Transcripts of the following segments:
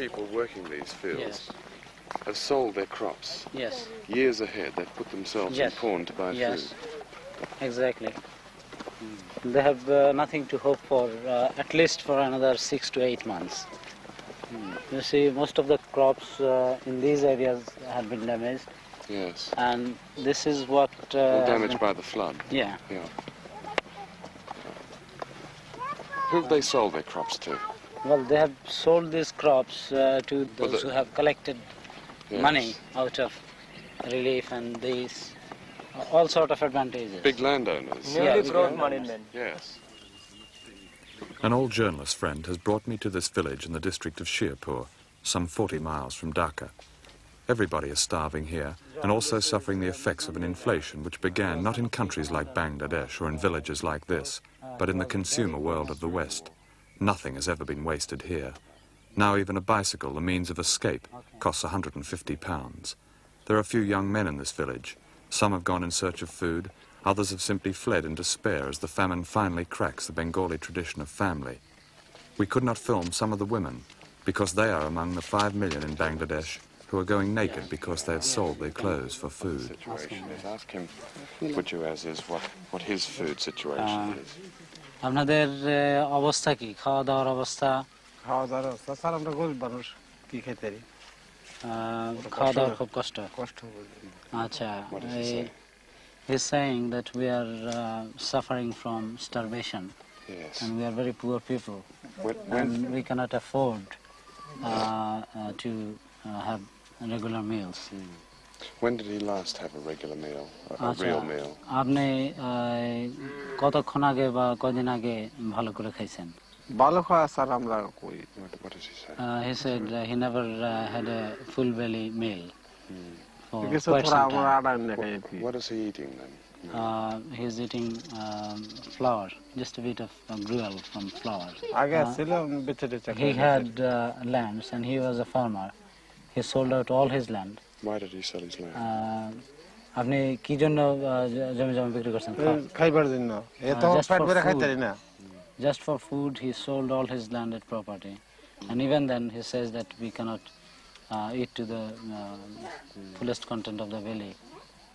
people working these fields Yes. have sold their crops. Yes. Years ahead, they've put themselves in pawn to buy Yes. food. Exactly. They have nothing to hope for, at least for another 6 to 8 months. You see, most of the crops in these areas have been damaged. Yes. And this is what... All damaged by the flood. Yeah. Yeah. Who have they sold their crops to? Well, they have sold these crops to those who have collected money out of relief and these, all sort of advantages. Big landowners. Yeah, brought money then. Yes. An old journalist friend has brought me to this village in the district of Shirpur, some 40 miles from Dhaka. Everybody is starving here and also suffering the effects of an inflation which began not in countries like Bangladesh or in villages like this, but in the consumer world of the West. Nothing has ever been wasted here. Now even a bicycle, the means of escape, costs £150. There are a few young men in this village. Some have gone in search of food, others have simply fled in despair as the famine finally cracks the Bengali tradition of family. We could not film some of the women because they are among the 5 million in Bangladesh who are going naked because they have sold their clothes for food. Situation is. Ask him, Bujuaz, is what his food situation is. আপনাদের অবস্থা কি, খাওয়া দাওয়ার অবস্থা? খাওয়া দাওয়ার অবস্থা sir, আমরা গরিব মানুষ, কি খেতে পারি? খাওয়া দাওয়ার খুব কষ্ট। আচ্ছা, he's saying that we are suffering from starvation. Yes. And we are very poor people. And we cannot afford to have regular meals. When did he last have a regular meal, a real meal? আপনি কতক্ষণ আগে বা কদিন আগে ভালো করে খাইছেন? ভালো খাওয়া স্যার আমরা কই। What does he say? He said he never had a full belly meal for কিছু quite থোড়া some আমরা time. আটা এনে খাই। What is he eating then? He's eating flour, just a bit of gruel from flour. আগে ছিল বেচে বেচে। He had lands and he was a farmer. He sold out all his land. Why did he sell his land? আপনি কি জন্য জমি বিক্রি করছেন? খাইবার জন্য। এত পেট ভরে খাইতে পারি না। Just for food, he sold all his landed property. And even then, he says that we cannot eat to the fullest content of the belly.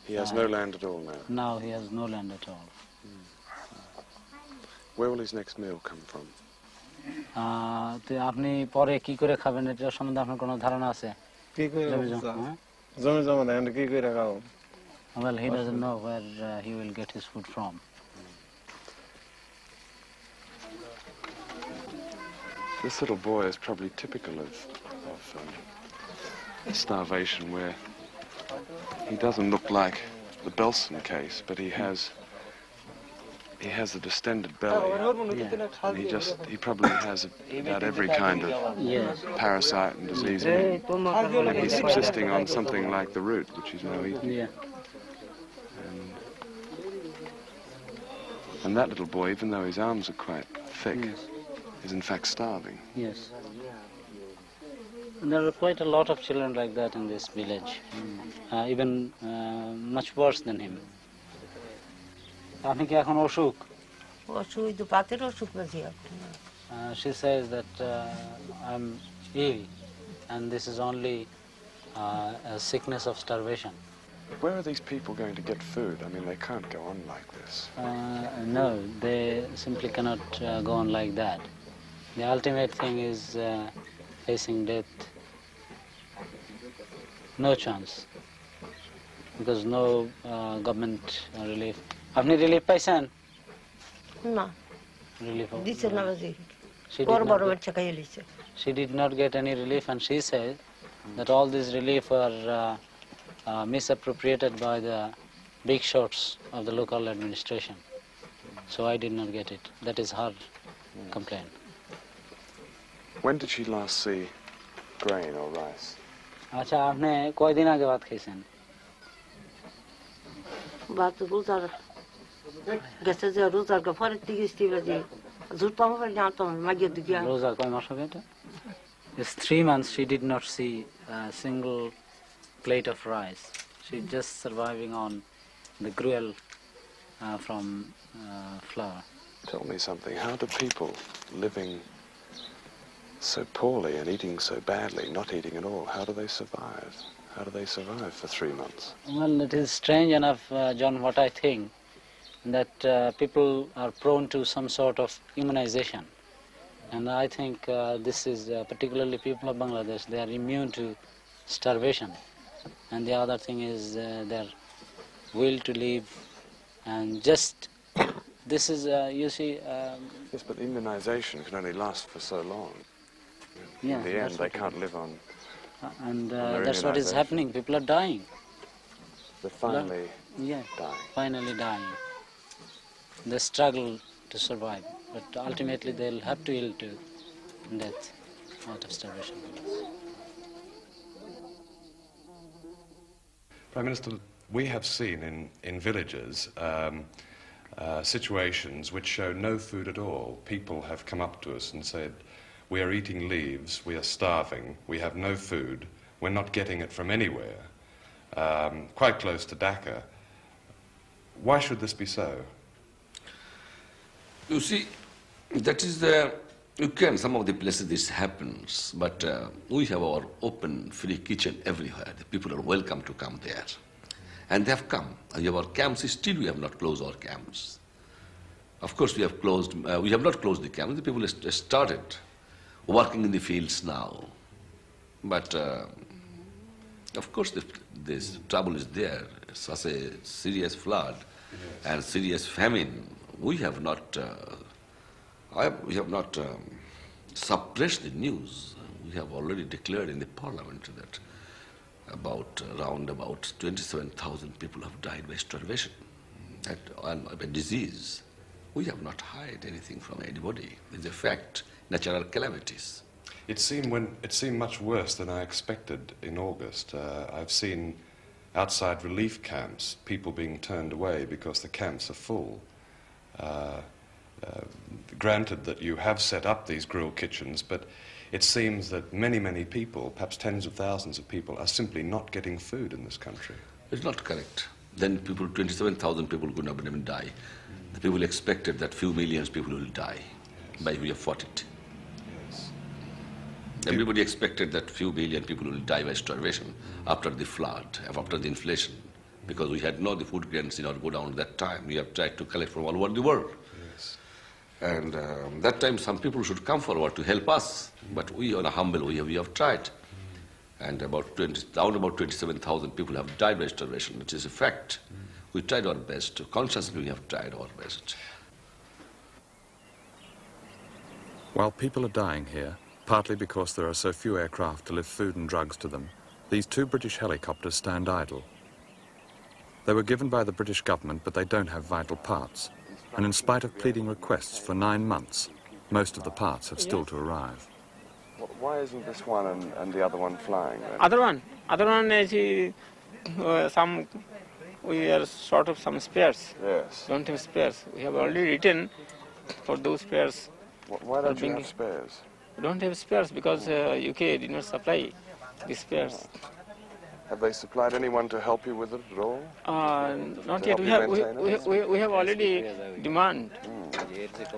He has no land at all now? Now he has no land at all. Where will his next meal come from? আপনি পরে কি করে খাবেন এটা সম্বন্ধে আপনার কোনো ধারণা আছে? কি করে জমি জমা না কি করে খাও? Well, he doesn't know where he will get his food from. This little boy is probably typical of starvation, where he doesn't look like the Belson case, but he has a distended belly. And he probably has about every kind of parasite and disease in him. And he's subsisting on something like the root, which he's now eating. Yeah. And that little boy, even though his arms are quite thick, is in fact starving. Yes. And there are quite a lot of children like that in this village, even much worse than him. আপনি কি এখন অসুখ? অসুখ তো পাতের অসুখ বেশি এখন। She says that I'm ill and this is only a sickness of starvation. Where are these people going to get food? I mean, they can't go on like this. No, they simply cannot go on like that. The ultimate thing is facing death. No chance. Because no government relief. আপনি relief পাইছেন? না। Relief. দিছে না বাজি। বড় বাচ্চা খাইয়ে লিছে। She did not get any relief and she said that all these relief are misappropriated by the big shots of the local administration. So I did not get it. That is her complaint. When did she last see grain or rice? আচ্ছা, আপনি কয়দিন আগে ভাত খাইছেন? ভাত রোজার গেছে যে রোজার পরে থেকে স্টিবাজি জুতাম হবে না তো মাগিয়ে দিয়া। রোজা কয় মাস হবে এটা? It's 3 months she did not see a single plate of rice. She's just surviving on the gruel from flour. Tell me something. How do people living so poorly and eating so badly, not eating at all? How do they survive? How do they survive for 3 months? Well, it is strange enough, John, what I think, that people are prone to some sort of immunization. And I think this is particularly people of Bangladesh, they are immune to starvation. And the other thing is their will to live. And just, this is, you see... Yes, but immunization can only last for so long. Yeah, in the end, they can't live on... and that's what is happening. People are dying. They're finally dying. Finally dying. They struggle to survive, but ultimately they'll have to yield to death out of starvation. Prime Minister, we have seen in villages situations which show no food at all. People have come up to us and said, we are eating leaves, we are starving, we have no food, we're not getting it from anywhere, quite close to Dhaka. Why should this be so? You see, that is some of the places this happens, but we have our open, free kitchen everywhere. The people are welcome to come there. And they have come. We have our camps, still we have not closed our camps. Of course we have closed, we have not closed the camps. The people have started working in the fields now. But of course this trouble is there. Such a serious flood and serious famine. We have not suppressed the news. We have already declared in the parliament that around about 27,000 people have died by starvation and by disease. We have not hid anything from anybody. It's a fact, natural calamities. It seemed much worse than I expected in August. I've seen outside relief camps, people being turned away because the camps are full. Granted that you have set up these grill kitchens, but it seems that many, many people, perhaps tens of thousands of people, are simply not getting food in this country. It's not correct. Then 27,000 people could not even die. The people expected that few millions people will die. Yes. But we have fought it. Yes. Everybody expected that few million people will die by starvation after the flood, after the inflation, because we had the food grains did not go down at that time. We have tried to collect from all over the world. Yes. And that time some people should come forward to help us, but we on a humble way, we have tried. And about 27,000 people have died by starvation, which is a fact. We tried our best. Consciously, we have tried our best. While people are dying here, partly because there are so few aircraft to lift food and drugs to them, these 2 British helicopters stand idle. They were given by the British government, but they don't have vital parts. And in spite of pleading requests for 9 months, most of the parts have still to arrive. Why isn't this one and the other one flying then? Other one is we are short of some spares. Yes. Don't have spares. We have already written for those spares. Why don't you have spares? We don't have spares because UK did not supply the spares. Have they supplied anyone to help you with it at all? Not yet. We have already demand.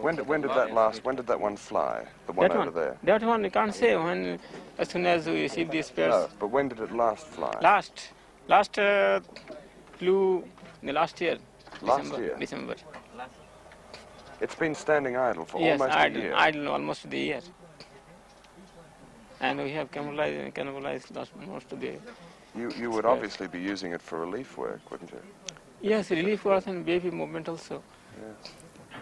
When did that last? When did that one fly? The one over there. That one we can't say when. As soon as we receive the spares. No, but when did it last fly? Last flew in the last year. December. It's been standing idle for almost a year. Idle almost the year. And we have cannibalized most of the. You would obviously be using it for relief work, wouldn't you? Yes, relief work and baby movement also. Yes.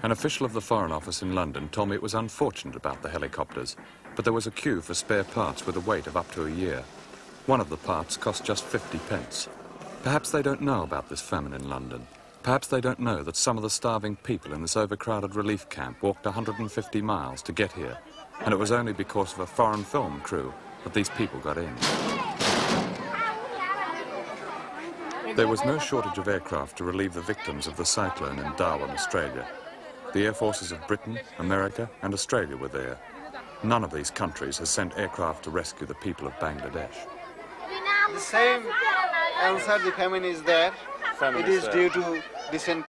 An official of the Foreign Office in London told me it was unfortunate about the helicopters, but there was a queue for spare parts with a wait of up to a year. One of the parts cost just 50 pence. Perhaps they don't know about this famine in London. Perhaps they don't know that some of the starving people in this overcrowded relief camp walked 150 miles to get here, and it was only because of a foreign film crew that these people got in. There was no shortage of aircraft to relieve the victims of the cyclone in Darwin, Australia. The air forces of Britain, America and Australia were there. None of these countries has sent aircraft to rescue the people of Bangladesh. The same answer, the famine is there. It is due to decent